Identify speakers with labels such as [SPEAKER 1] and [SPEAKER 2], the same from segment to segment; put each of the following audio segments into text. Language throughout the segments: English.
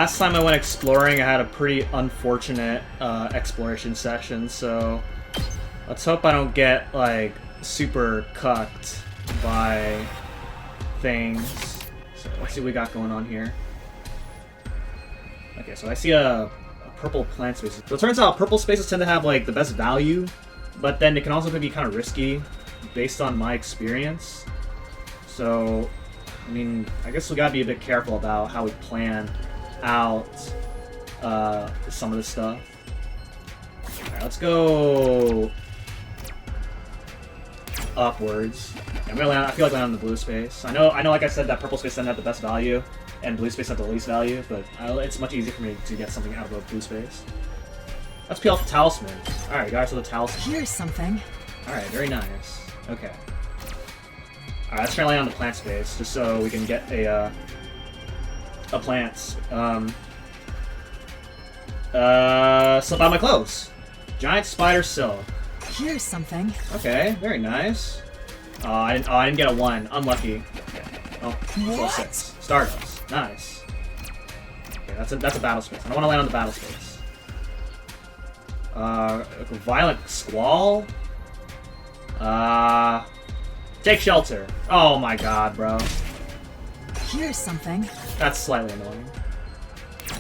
[SPEAKER 1] last time I went exploring, I had a pretty unfortunate exploration session, so let's hope I don't get, like, super cucked by things. So let's see what we got going on here. Okay, so I see a purple plant space. So it turns out purple spaces tend to have, like, the best value, but then it can also be kind of risky based on my experience. So, I mean, I guess we gotta be a bit careful about how we plan out some of this stuff. Alright, let's go upwards. I'm gonna land, I feel like landing on the blue space. I know, like I said, that purple space doesn't have the best value, and blue space have the least value, but it's much easier for me to get something out of a blue space. Let's peel off the talisman. Alright, guys, so the talisman.
[SPEAKER 2] Here's something.
[SPEAKER 1] Alright, very nice. Okay. Alright, let's try to land on the plant space, just so we can get a plant. Slip out my clothes. Giant spider silk.
[SPEAKER 2] Here's something.
[SPEAKER 1] Okay, very nice. I didn't get a 1. Unlucky. Okay. Oh,
[SPEAKER 2] what?
[SPEAKER 1] 6. Stardust. Nice. Okay, that's a battle space. I don't want to land on the battle space. Violent squall. Take shelter. Oh my god, bro.
[SPEAKER 2] Here's something.
[SPEAKER 1] That's slightly annoying.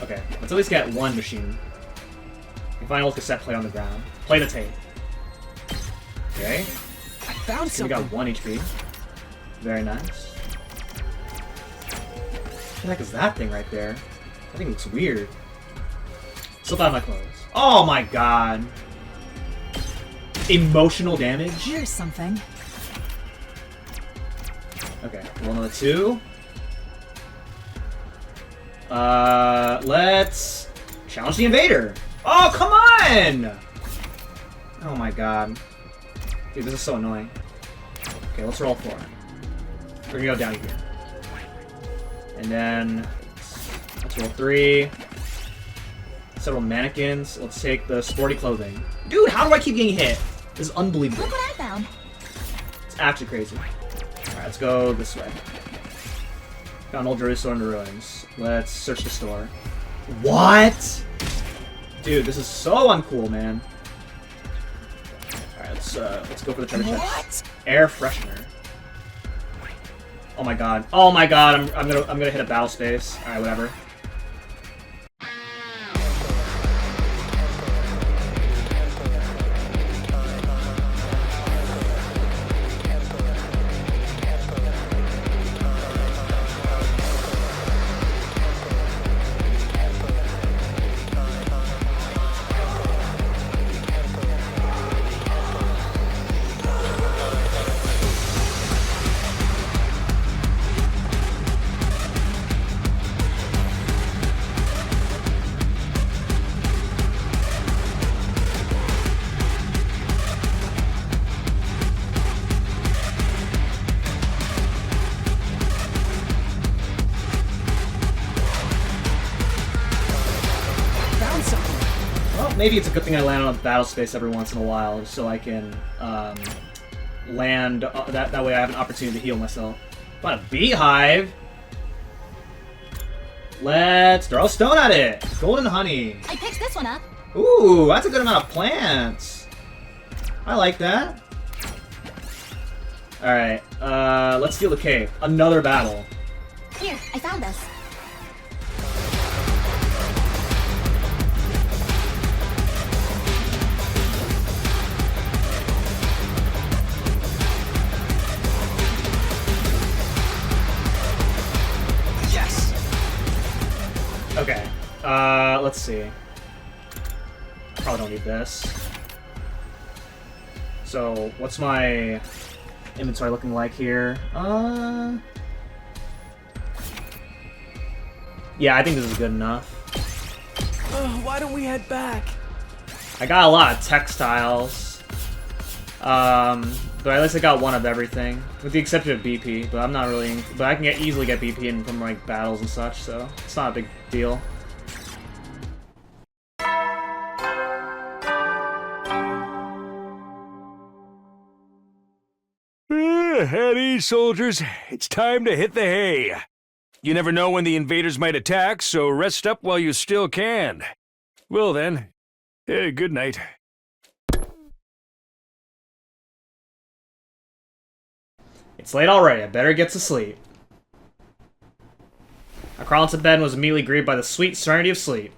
[SPEAKER 1] Okay, let's at least get one machine. You find an old cassette player on the ground. Play the tape. Okay.
[SPEAKER 2] I found
[SPEAKER 1] So we
[SPEAKER 2] something.
[SPEAKER 1] got 1 HP. Very nice. What the heck is that thing right there? That thing looks weird. Slip out of my clothes. Oh my god. Emotional damage?
[SPEAKER 2] Here's something.
[SPEAKER 1] Okay, roll another 2. Let's challenge the invader. Oh, come on! Oh my god. Dude, this is so annoying. Okay, let's roll 4. We're gonna go down here. And then let's roll 3. Several mannequins. Let's take the sporty clothing. Dude, how do I keep getting hit? This is unbelievable.
[SPEAKER 2] Look what I found.
[SPEAKER 1] It's actually crazy. Alright, let's go this way. Found Old Jerusalem in the ruins. Let's search the store. What? Dude, this is so uncool, man. Alright, let's go for the treasure chest.
[SPEAKER 2] What?
[SPEAKER 1] Air freshener. Oh my god. Oh my god, I'm gonna hit a battle space. Alright, whatever. Maybe it's a good thing I land on a battle space every once in a while, just so I can land. That way I have an opportunity to heal myself. Find a beehive. Let's throw a stone at it. Golden honey.
[SPEAKER 2] I picked this one up.
[SPEAKER 1] Ooh, that's a good amount of plants. I like that. All right, let's steal the cave. Another battle.
[SPEAKER 2] Here, I found this.
[SPEAKER 1] Okay, let's see. Probably don't need this. So, what's my inventory looking like here? Yeah, I think this is good enough.
[SPEAKER 3] Why don't we head back?
[SPEAKER 1] I got a lot of textiles. But at least I got one of everything, with the exception of BP. But I'm not really. But I can easily get BP in from like battles and such, so it's not a big deal.
[SPEAKER 3] At ease, soldiers. It's time to hit the hay.
[SPEAKER 4] You never know when the invaders might attack, so rest up while you still can. Well then, good night.
[SPEAKER 1] It's late already. I better get to sleep. I crawled into bed and was immediately greeted by the sweet serenity of sleep.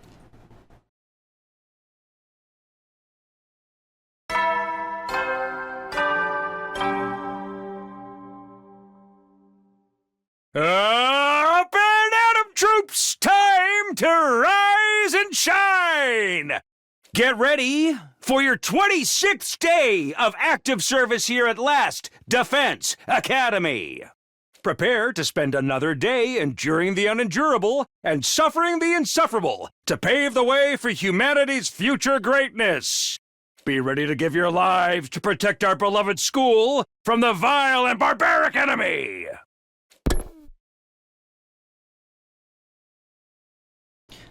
[SPEAKER 4] Up and Atom troops! Time to rise and shine! Get ready for your 26th day of active service here at last, Defense Academy. Prepare to spend another day enduring the unendurable and suffering the insufferable to pave the way for humanity's future greatness. Be ready to give your lives to protect our beloved school from the vile and barbaric enemy.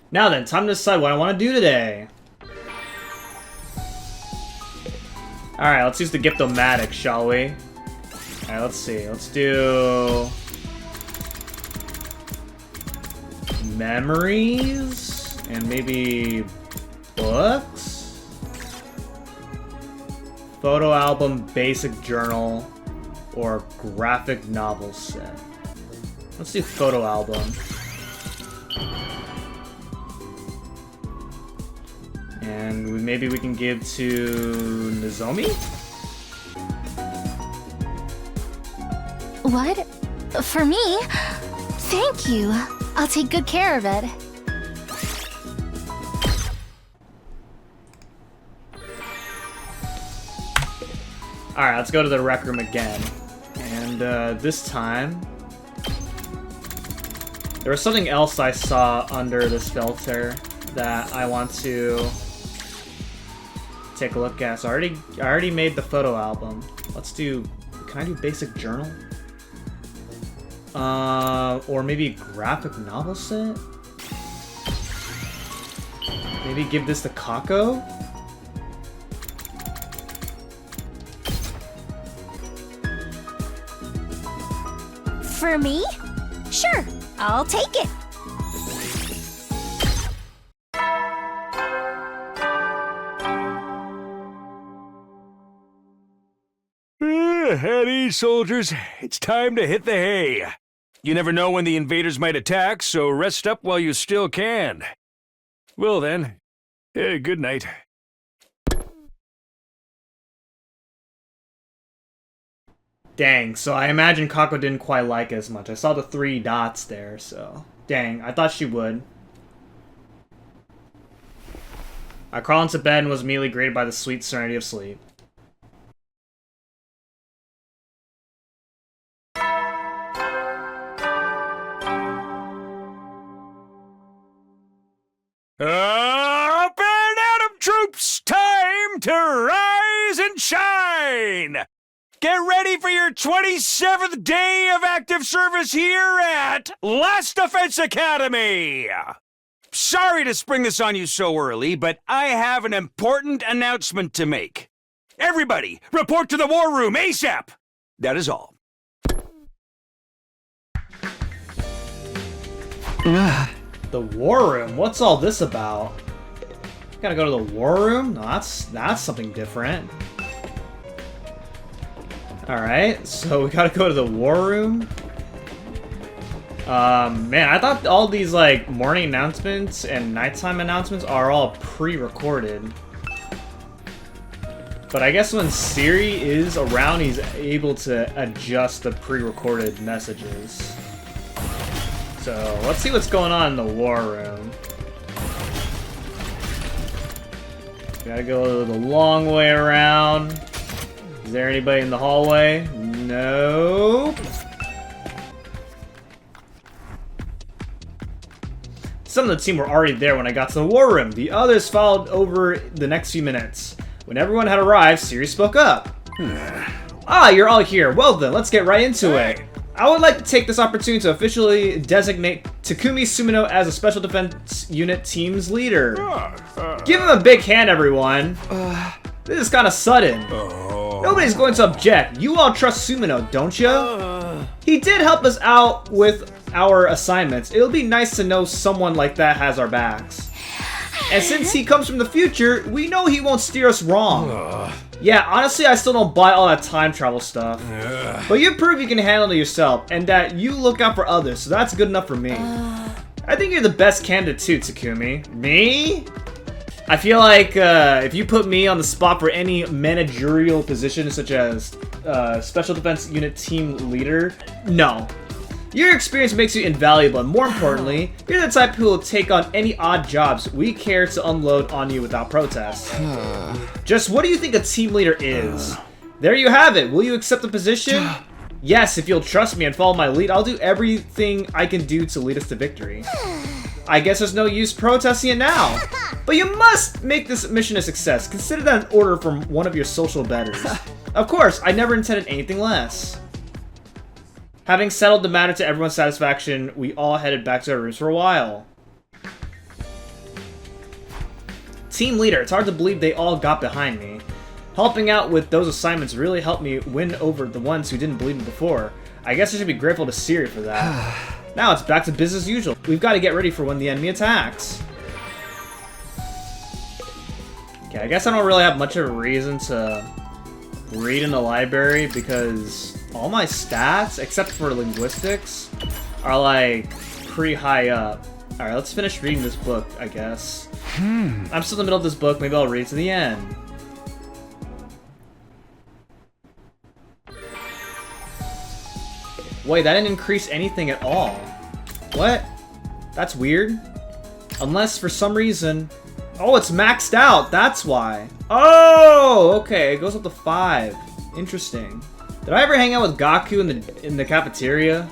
[SPEAKER 1] Now then, time to decide what I want to do today. Alright, let's use the Giftomatic, shall we? Alright, let's see. Let's do... memories? And maybe... books? Photo album, basic journal, or graphic novel set. Let's do photo album. And maybe we can give to Nozomi?
[SPEAKER 2] What? For me? Thank you. I'll take good care of it.
[SPEAKER 1] Alright, let's go to the rec room again. And this time... there was something else I saw under this filter that I want to take a look at. So I already made the photo album. Let's do... can I do basic journal? Or maybe graphic novel set? Maybe give this to Kako?
[SPEAKER 2] For me? Sure, I'll take it.
[SPEAKER 4] At ease, soldiers. It's time to hit the hay. You never know when the invaders might attack, so rest up while you still can. Well then, good night.
[SPEAKER 1] Dang, so I imagine Kako didn't quite like it as much. I saw the 3 dots there, so... dang, I thought she would. I crawled into bed and was immediately greeted by the sweet serenity of sleep.
[SPEAKER 4] Up and Atom troops! Time to rise and shine! Get ready for your 27th day of active service here at Last Defense Academy! Sorry to spring this on you so early, but I have an important announcement to make. Everybody, report to the war room ASAP! That is all.
[SPEAKER 1] The war room? What's all this about? Gotta go to the war room? No, that's something different. Alright, so we gotta go to the war room. Man, I thought all these, like, morning announcements and nighttime announcements are all pre-recorded. But I guess when Sirei is around, he's able to adjust the pre-recorded messages. So, let's see what's going on in the war room. Gotta go the long way around. Is there anybody in the hallway? Nope. Some of the team were already there when I got to the war room. The others followed over the next few minutes. When everyone had arrived, Sirei spoke up. Ah, you're all here. Well then, let's get right into it. I would like to take this opportunity to officially designate Takumi Sumino as a Special Defense Unit team's leader. Give him a big hand, everyone. This is kind of sudden. Nobody's going to object. You all trust Sumino, don't you? He did help us out with our assignments, it'll be nice to know someone like that has our backs. And since he comes from the future, we know he won't steer us wrong. Yeah, honestly, I still don't buy all that time travel stuff. But you prove you can handle it yourself, and that you look out for others, so that's good enough for me. I think you're the best candidate too, Takumi. Me? I feel like if you put me on the spot for any managerial position, such as Special Defense Unit Team Leader, no. Your experience makes you invaluable, and more importantly, you're the type who will take on any odd jobs we care to unload on you without protest. Just what do you think a team leader is? There you have it. Will you accept the position? Yes, if you'll trust me and follow my lead, I'll do everything I can do to lead us to victory. I guess there's no use protesting it now. But you must make this mission a success. Consider that an order from one of your social betters. Of course, I never intended anything less. Having settled the matter to everyone's satisfaction, we all headed back to our rooms for a while. Team leader, it's hard to believe they all got behind me. Helping out with those assignments really helped me win over the ones who didn't believe me before. I guess I should be grateful to Sirei for that. Now it's back to business as usual. We've got to get ready for when the enemy attacks. Okay, I guess I don't really have much of a reason to read in the library because all my stats, except for linguistics, are like pretty high up. Alright, let's finish reading this book, I guess. I'm still in the middle of this book, maybe I'll read it to the end. Wait, that didn't increase anything at all. What? That's weird. Unless for some reason... Oh, it's maxed out, that's why. Oh, okay, it goes up to 5. Interesting. Did I ever hang out with Gaku in the cafeteria?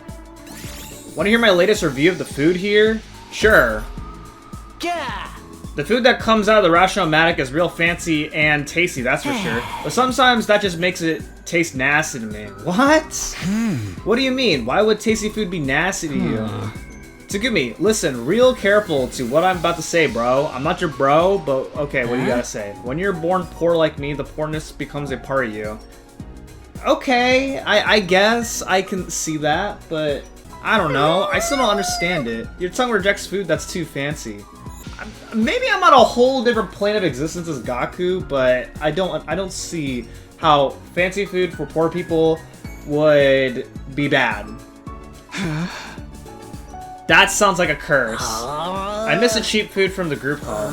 [SPEAKER 1] Want to hear my latest review of the food here? Sure.
[SPEAKER 3] Yeah.
[SPEAKER 1] The food that comes out of the Ration-O-Matic is real fancy and tasty, that's for sure. But sometimes that just makes it taste nasty to me. What? What do you mean? Why would tasty food be nasty to you? Takumi, listen real careful to what I'm about to say, bro. I'm not your bro, but okay, what do you gotta say? When you're born poor like me, the poorness becomes a part of you. Okay, I guess I can see that, but I don't know. I still don't understand it. Your tongue rejects food that's too fancy. Maybe I'm on a whole different plane of existence as Gaku, but I don't see how fancy food for poor people would be bad. That sounds like a curse. I miss the cheap food from the group home.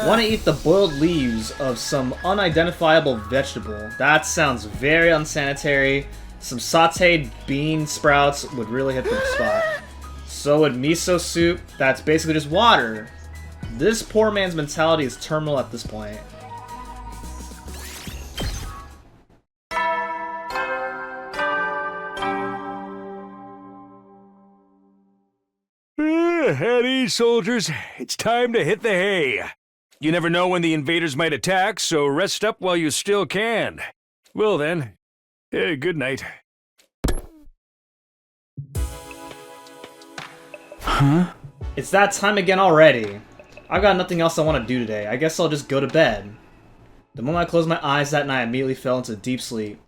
[SPEAKER 1] Want to eat the boiled leaves of some unidentifiable vegetable. That sounds very unsanitary. Some sauteed bean sprouts would really hit the spot. So would miso soup. That's basically just water. This poor man's mentality is terminal at this point.
[SPEAKER 4] At ease, soldiers. It's time to hit the hay. You never know when the invaders might attack, so rest up while you still can. Well then, good night.
[SPEAKER 1] Huh? It's that time again already. I've got nothing else I want to do today. I guess I'll just go to bed. The moment I closed my eyes that night, I immediately fell into deep sleep.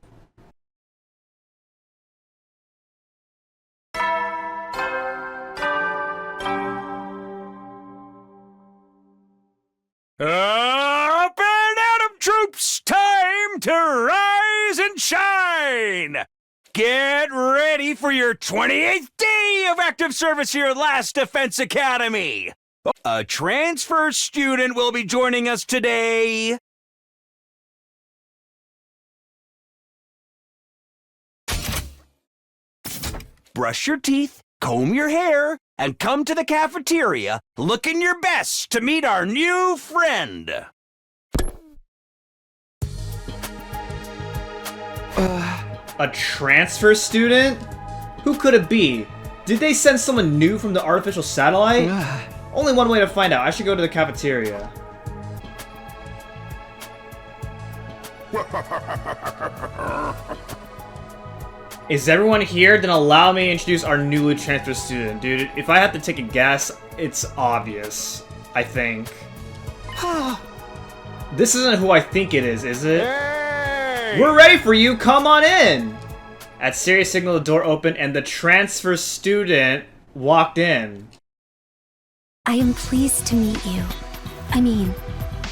[SPEAKER 4] Up and Atom troops, time to rise and shine! Get ready for your 28th day of active service here at Last Defense Academy! A transfer student will be joining us today. Brush your teeth, comb your hair, and come to the cafeteria looking your best to meet our new friend.
[SPEAKER 1] A transfer student? Who could it be? Did they send someone new from the artificial satellite? Only one way to find out. I should go to the cafeteria. Is everyone here? Then allow me to introduce our newly transferred student. Dude, if I have to take a guess, it's obvious. I think. This isn't who I think it is it? Hey! We're ready for you! Come on in! At Sirei signal, the door opened and the transfer student walked in.
[SPEAKER 2] I am pleased to meet you. I mean,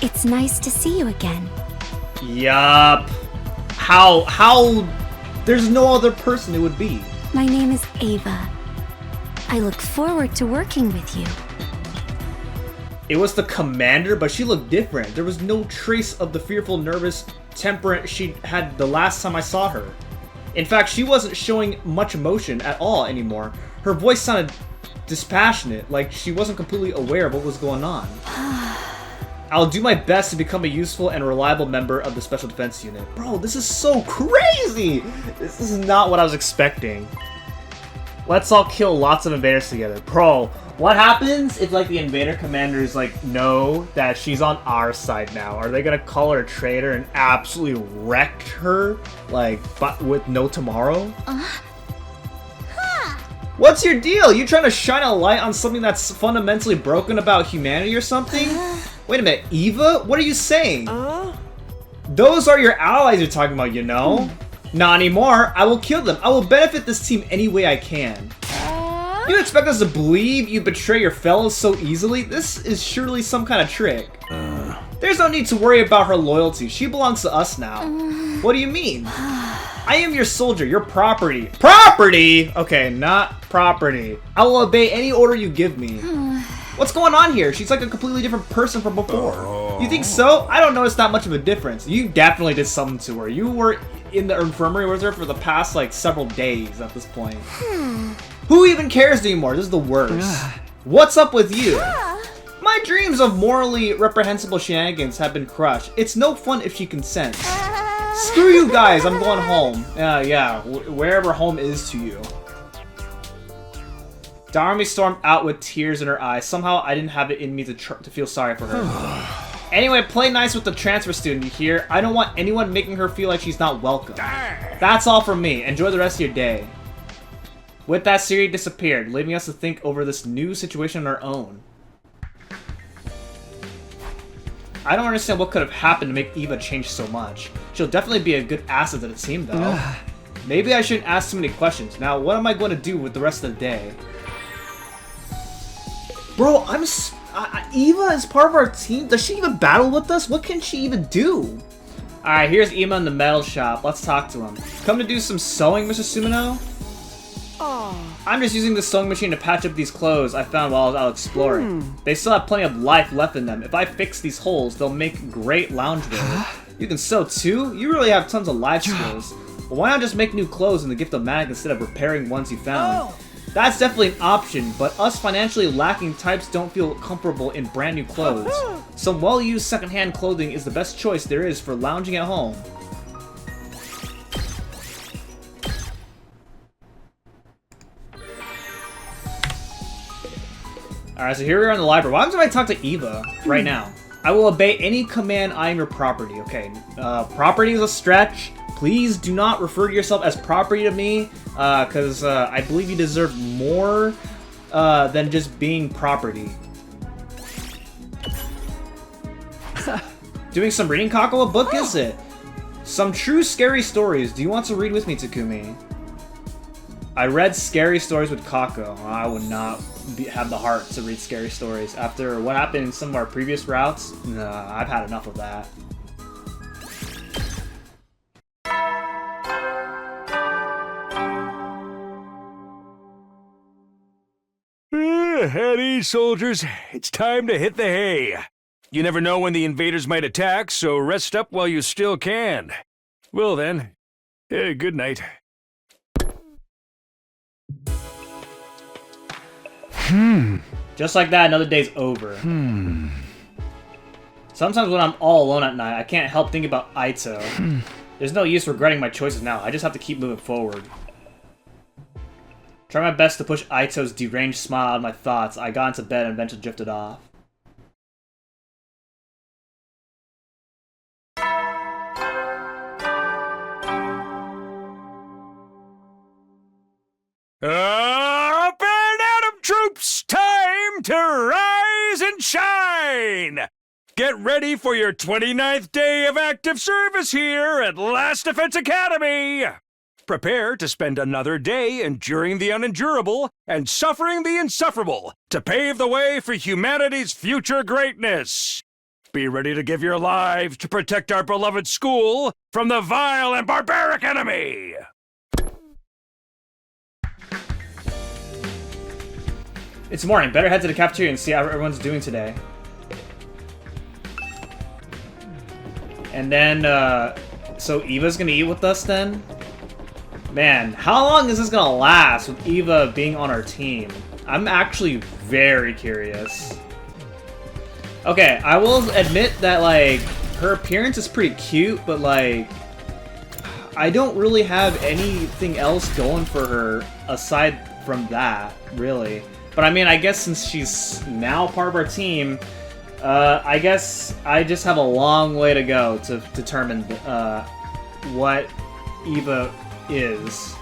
[SPEAKER 2] it's nice to see you again.
[SPEAKER 1] Yup. How, there's no other person it would be.
[SPEAKER 2] My name is Ava. I look forward to working with you.
[SPEAKER 1] It was the commander, but she looked different. There was no trace of the fearful, nervous temperament she had the last time I saw her. In fact, she wasn't showing much emotion at all anymore. Her voice sounded dispassionate, like she wasn't completely aware of what was going on. I'll do my best to become a useful and reliable member of the Special Defense Unit. Bro, this is so crazy! This is not what I was expecting. Let's all kill lots of invaders together. Bro, what happens if, like, the invader commanders, like, know that she's on our side now? Are they gonna call her a traitor and absolutely wreck her, like, but with no tomorrow? What's your deal? You trying to shine a light on something that's fundamentally broken about humanity or something? Wait a minute, Eva? What are you saying? Those are your allies you're talking about, you know? Not anymore. I will kill them. I will benefit this team any way I can. You expect us to believe you betray your fellows so easily? This is surely some kind of trick. There's no need to worry about her loyalty. She belongs to us now. What do you mean? I am your soldier, your property. Property? Okay, not property. I will obey any order you give me. What's going on here? She's like a completely different person from before. You think so? I don't notice that much of a difference. You definitely did something to her. You were in the infirmary with her for the past, like, several days at this point. Who even cares anymore? This is the worst. What's up with you? My dreams of morally reprehensible shenanigans have been crushed. It's no fun if she consents. Screw you guys, I'm going home. Yeah, wherever home is to you. Darmi stormed out with tears in her eyes. Somehow I didn't have it in me to feel sorry for her. Anyway, play nice with the transfer student, you hear? I don't want anyone making her feel like she's not welcome. That's all from me. Enjoy the rest of your day. With that, Sirei disappeared, leaving us to think over this new situation on our own. I don't understand what could have happened to make Eva change so much. She'll definitely be a good asset to the team, though. Maybe I shouldn't ask too many questions. Now, what am I going to do with the rest of the day? Bro, Eva is part of our team? Does she even battle with us? What can she even do? Alright, here's Ema in the metal shop. Let's talk to him. Come to do some sewing, Mr. Sumino? I'm just using the sewing machine to patch up these clothes I found while I was out exploring. They still have plenty of life left in them. If I fix these holes, they'll make great loungewear. You can sew too? You really have tons of life skills. Well, why not just make new clothes in the gift of magic instead of repairing ones you found? That's definitely an option, but us financially lacking types don't feel comfortable in brand new clothes. Some well-used secondhand clothing is the best choice there is for lounging at home. Alright, so here we are in the library. Why don't I talk to Eva right now? I will obey any command. I am your property. Okay, property is a stretch. Please do not refer to yourself as property to me, because I believe you deserve more than just being property. Doing some reading, Kako? What book is it? Some true scary stories. Do you want to read with me, Takumi? I read scary stories with Kako. I would not have the heart to read scary stories. After what happened in some of our previous routes, nah, I've had enough of that.
[SPEAKER 4] At ease, soldiers. It's time to hit the hay. You never know when the invaders might attack, so rest up while you still can. Well then, good night.
[SPEAKER 1] Just like that, another day's over. Sometimes when I'm all alone at night, I can't help thinking about Aito. There's no use regretting my choices now. I just have to keep moving forward. Try my best to push Aito's deranged smile out of my thoughts. I got into bed and eventually drifted off.
[SPEAKER 4] Up and Atom troops! Time to rise and shine! Get ready for your 29th day of active service here at Last Defense Academy! prepare to spend another day enduring the unendurable and suffering the insufferable to pave the way for humanity's future greatness. Be ready to give your lives to protect our beloved school from the vile and barbaric enemy!
[SPEAKER 1] It's morning. Better head to the cafeteria and see how everyone's doing today. And then, so Eva's gonna eat with us then? Man, how long is this gonna last with Eva being on our team? I'm actually very curious. Okay, I will admit that, like, her appearance is pretty cute, but, like, I don't really have anything else going for her aside from that, really. But I mean, I guess since she's now part of our team, I guess I just have a long way to go to determine what Eva is.